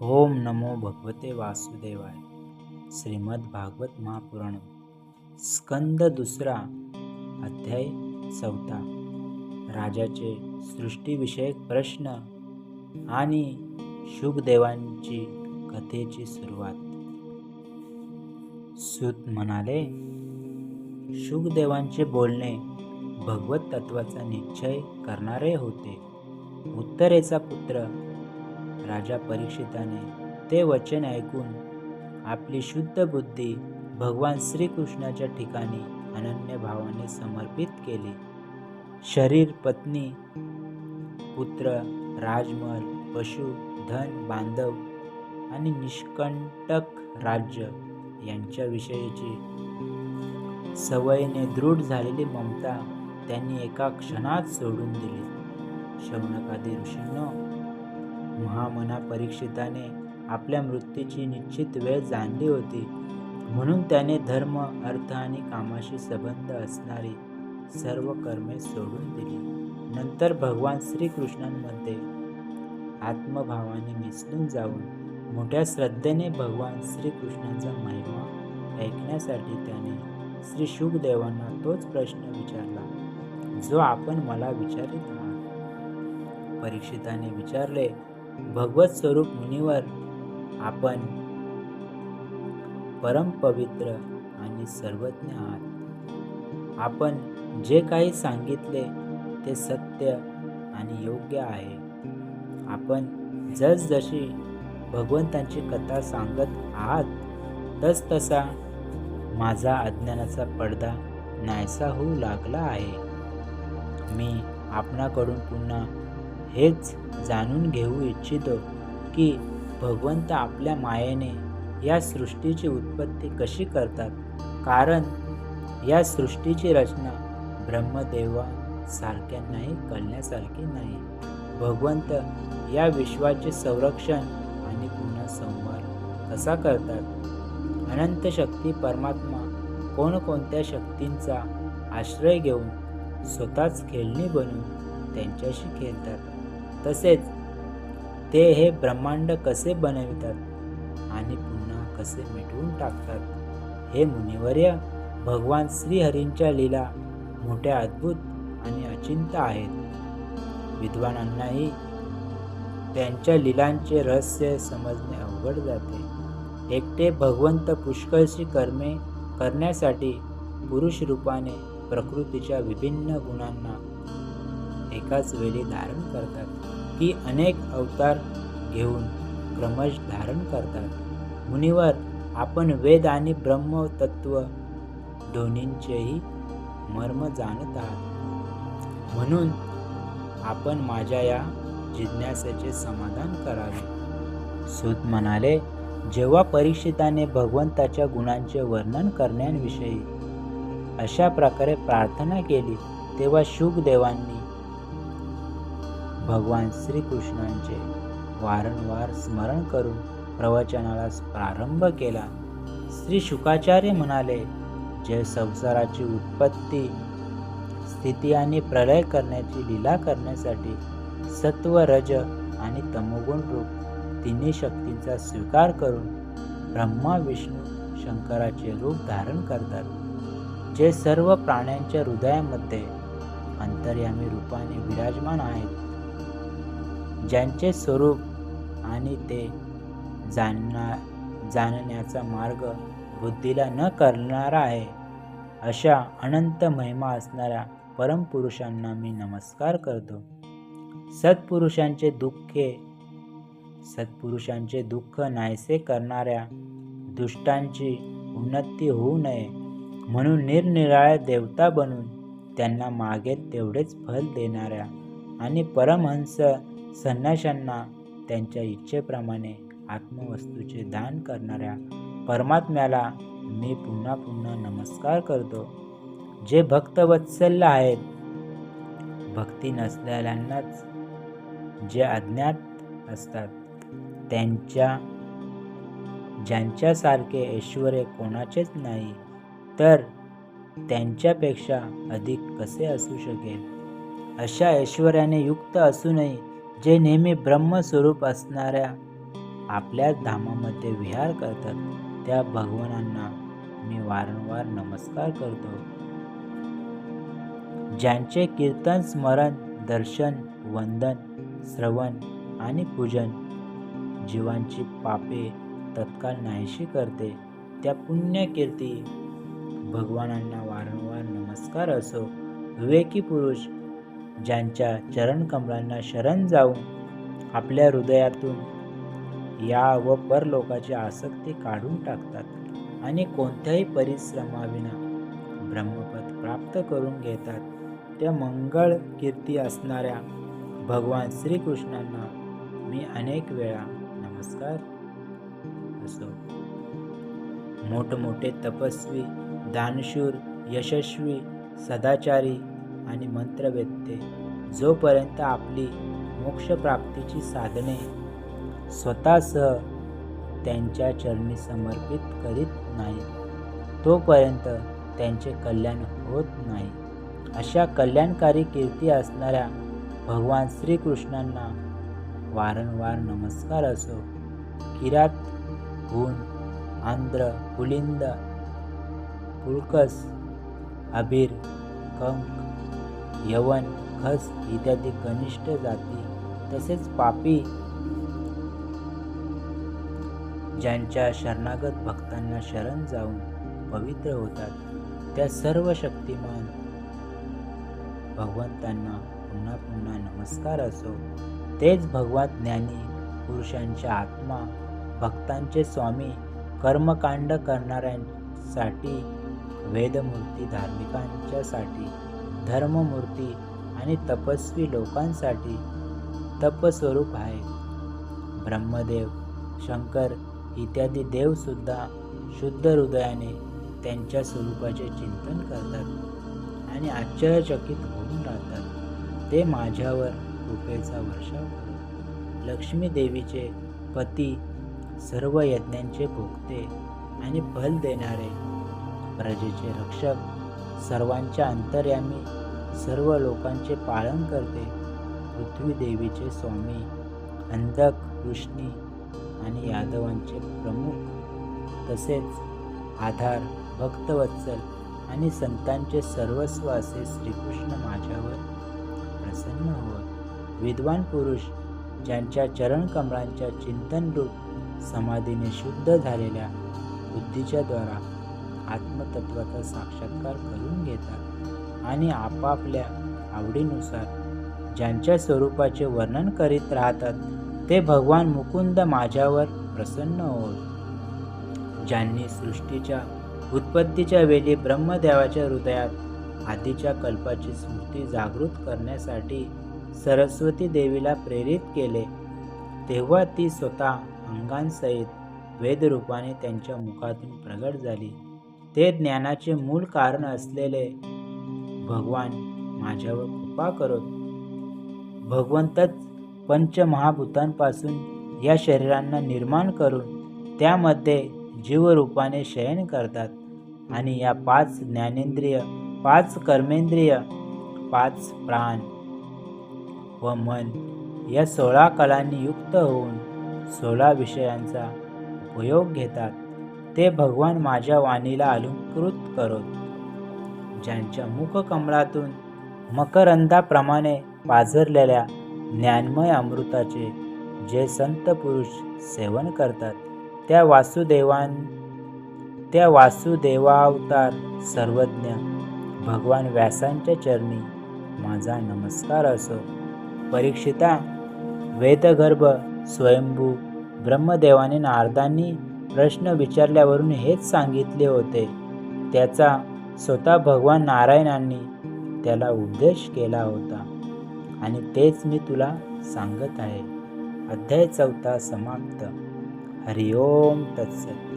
ओम नमो भगवते वासुदेवाय. श्रीमद भागवत महापुराण स्कंद दुसरा अध्याय 4. राजाचे सृष्टीविषयक प्रश्न आणि शुकदेवांची कथेची सुरुवात. सूत म्हणाले, शुकदेवांचे बोलणे भगवत तत्वाचा निश्चय करणारे होते. उत्तरेचा पुत्र राजा परीक्षिताने ते वचन ऐकून आपली शुद्ध बुद्धी भगवान श्रीकृष्णाच्या ठिकाणी अनन्य भावाने समर्पित केली. शरीर, पत्नी, पुत्र, राजमहल, पशु, धन, बांधव आणि निष्कंटक राज्य यांच्याविषयीची सवयीने दृढ झालेली ममता त्यांनी एका क्षणात सोडून दिली. शौनकादी ऋषींनो, महामना परीक्षिताने आपल्या मृत्यूची निश्चित वेळ जाणली होती, म्हणून त्याने धर्म, अर्थ आणि कामाशी संबंध असणारी सर्व कर्मे सोडून दिली. नंतर भगवान श्रीकृष्णांमध्ये आत्मभावाने मिसळून जाऊन मोठ्या श्रद्धेने भगवान श्रीकृष्णांचा महिमा ऐकण्यासाठी त्याने श्री शुकदेवांना तोच प्रश्न विचारला जो आपण मला विचारित आहात. परीक्षिताने विचारले, भगवत स्वरूप मुनिवर, आपण परम पवित्र आणि सर्वज्ञ आहात. आपण जे काही सांगितले ते सत्य आणि योग्य आहे. आपण जसजशी भगवंतांची कथा सांगत आहात तसा माझा अज्ञानाचा पडदा नाहीसा होऊ लागला आहे. मी आपणाकडून पुन्हा हेच जाणून घेऊ इच्छितो की भगवंत आपल्या मायेने या सृष्टीची उत्पत्ती कशी करतात, कारण या सृष्टीची रचना ब्रह्मदेवासारख्यांनाही कळण्यासारखी नाही. भगवंत या विश्वाचे संरक्षण आणि पुन्हा संहार कसा करतात. अनंत शक्ती परमात्मा कोणकोणत्या शक्तींचा आश्रय घेऊन स्वतःच खेळणी बनून त्यांच्याशी खेळतात, तसेच ते हे ब्रह्मांड कसे बनवितात आणि पुन्हा कसे मिटवून टाकतात. हे मुनिवर्य, भगवान श्रीहरींच्या लीला मोठ्या अद्भुत आणि अचिंत्य आहेत. विद्वानांनाही त्यांच्या लीलांचे रहस्य समजणे अवघड जाते. एकटे भगवंत पुष्कळशी कर्मे करण्यासाठी पुरुष रूपाने प्रकृतीच्या विभिन्न गुणांना एकाच वेळी धारण करतात की अनेक अवतार घेऊन क्रमश धारण करतात. मुनिवर, आपण वेद आणि ब्रह्मतत्व दोन्हींचेही मर्म जाणत आहात, म्हणून आपण माझ्या या जिज्ञासेचे समाधान करावे. सूत म्हणाले, जेव्हा परीक्षिताने भगवंताच्या गुणांचे वर्णन करण्याविषयी अशा प्रकारे प्रार्थना केली, तेव्हा शुकदेवांनी भगवान श्रीकृष्णांचे वारंवार स्मरण करून प्रवचनाला प्रारंभ केला. श्री शुकाचार्य म्हणाले, जे संसाराची उत्पत्ती, स्थिती आणि प्रलय करण्याची लीला करण्यासाठी सत्व, रज आणि तमोगुण रूप तिन्ही शक्तींचा स्वीकार करून ब्रह्मा, विष्णू, शंकराचे रूप धारण करतात, जे सर्व प्राण्यांच्या हृदयामध्ये अंतर्यामी रूपाने विराजमान आहेत, ज्यांचे स्वरूप आणि ते जाणण्याचा मार्ग बुद्धीला न करणारा आहे, अशा अनंत महिमा असणाऱ्या परमपुरुषांना मी नमस्कार करतो. सत्पुरुषांचे दुःख नाहीसे करणाऱ्या दुष्टांची उन्नती होऊ नये म्हणून निरनिराळ्या देवता बनून त्यांना मागेल तेवढेच फल देणाऱ्या आणि परमहंस संन्याशांना त्यांच्या इच्छेप्रमाणे आत्मवस्तूचे दान करणाऱ्या परमात्म्याला मी पुन्हा पुन्हा नमस्कार करतो. जे भक्तवत्सल आहेत, भक्ती नसलेल्यांनाच, जे अज्ञात असतात, ज्यांच्यासारखे ऐश्वर कोणाचेच नाही, तर त्यांच्यापेक्षा अधिक कसे असू शकेल. अशा ऐश्वर्याने युक्त असूनही जे नेहमी ब्रह्मस्वरूप असणाऱ्या आपल्या धामामध्ये विहार करतात त्या भगवानांना मी वारंवार नमस्कार करतो. ज्यांचे कीर्तन, स्मरण, दर्शन, वंदन, श्रवण आणि पूजन जीवांची पापे तत्काळ नाहीशी करते, त्या पुण्यकीर्ती भगवानांना वारंवार नमस्कार असो. विवेकी पुरुष ज्यांच्या चरणकमलांना शरण जाऊन आपल्या हृदयातून या व परलोकाची आसक्ती काढून टाकतात आणि कोणत्याही परिश्रमाविना ब्रह्मपद प्राप्त करून घेतात, त्या मंगळ कीर्ती असणाऱ्या भगवान श्रीकृष्णांना मी अनेक वेळा नमस्कार असो. मोठमोठे तपस्वी, दानशूर, यशस्वी, सदाचारी आणि मंत्रवेत्ते जोपर्यंत आपली मोक्षप्राप्तीची साधने स्वतःसह त्यांच्या चरणी समर्पित करीत नाही, तोपर्यंत त्यांचे कल्याण होत नाही. अशा कल्याणकारी कीर्ती असणाऱ्या भगवान श्रीकृष्णांना वारंवार नमस्कार असो. किरात, हुन, आंध्र, पुलिंद, पुळकस, अभिर, कंक, यवन, खस इत्यादी कनिष्ठ जाती तसेच पापी ज्यांच्या शरणागत भक्तांना शरण जाऊन पवित्र होतात, त्या सर्व शक्तिमान भगवंतांना पुन्हा पुन्हा नमस्कार असो. तेच भगवान ज्ञानी पुरुषांच्या आत्मा, भक्तांचे स्वामी, कर्मकांड करणाऱ्यांसाठी वेदमूर्ती, धार्मिकांच्यासाठी धर्ममूर्ती आणि तपस्वी लोकांसाठी तपस्वरूप आहे. ब्रह्मदेव, शंकर इत्यादी देवसुद्धा शुद्ध हृदयाने त्यांच्या स्वरूपाचे चिंतन करतात आणि आश्चर्यचकित होऊन राहतात. ते माझ्यावर कृपेचा वर्षाव करत. लक्ष्मी देवीचे पती, सर्व यज्ञांचे भोगते आणि फल देणारे, प्रजेचे रक्षक, सर्वांच्या अंतर्यामी, सर्व लोकांचे पालन करते, पृथ्वी देवीचे स्वामी, अंधक, कृष्णी आणि यादवांचे प्रमुख, तसेच आधार, भक्तवत्सल आणि संतांचे सर्वस्व असे श्रीकृष्ण माझ्यावर प्रसन्न होत. विद्वान पुरुष ज्यांच्या चरणकमलांच्या चिंतनरूप समाधीने शुद्ध झालेल्या बुद्धीच्या द्वारा आत्मतत्वाचा साक्षात्कार करून घेतात आणि आपापल्या आवडीनुसार ज्यांच्या स्वरूपाचे वर्णन करीत राहतात, ते भगवान मुकुंद माझ्यावर प्रसन्न होत. ज्यांनी सृष्टीच्या उत्पत्तीच्या वेळी ब्रह्मदेवाच्या हृदयात आधीच्या कल्पाची स्मृती जागृत करण्यासाठी सरस्वती देवीला प्रेरित केले, तेव्हा ती स्वतः अंगांसहित वेदरूपाने त्यांच्या मुखातून प्रगट झाली. ते ज्ञानाचे मूळ कारण असलेले भगवान माझ्यावर कृपा करत. भगवंतच पंचमहाभूतांपासून या शरीरांना निर्माण करून त्यामध्ये जीवरूपाने शयन करतात आणि या 5 ज्ञानेंद्रिय, 5 कर्मेंद्रिय, 5 प्राण व मन या 16 कलांनी युक्त होऊन 16 विषयांचा उपयोग घेतात. ते भगवान माझ्या वाणीला अलंकृत करत. ज्यांच्या मुखकमलातून मकरंदाप्रमाणे पाझरलेल्या ज्ञानमय अमृताचे जे संत पुरुष सेवन करतात, त्या वासुदेवावतार सर्वज्ञ भगवान व्यासांच्या चरणी माझा नमस्कार असो. परीक्षिता, वेदगर्भ स्वयंभू ब्रह्मदेवाने नारदांनी प्रश्न विचारल्यावरून हेच सांगितले होते. त्याचा स्वतः भगवान नारायणांनी त्याला उपदेश केला होता आणि तेच मी तुला सांगत आहे. अध्याय 4 समाप्त. हरिओम तत्सत.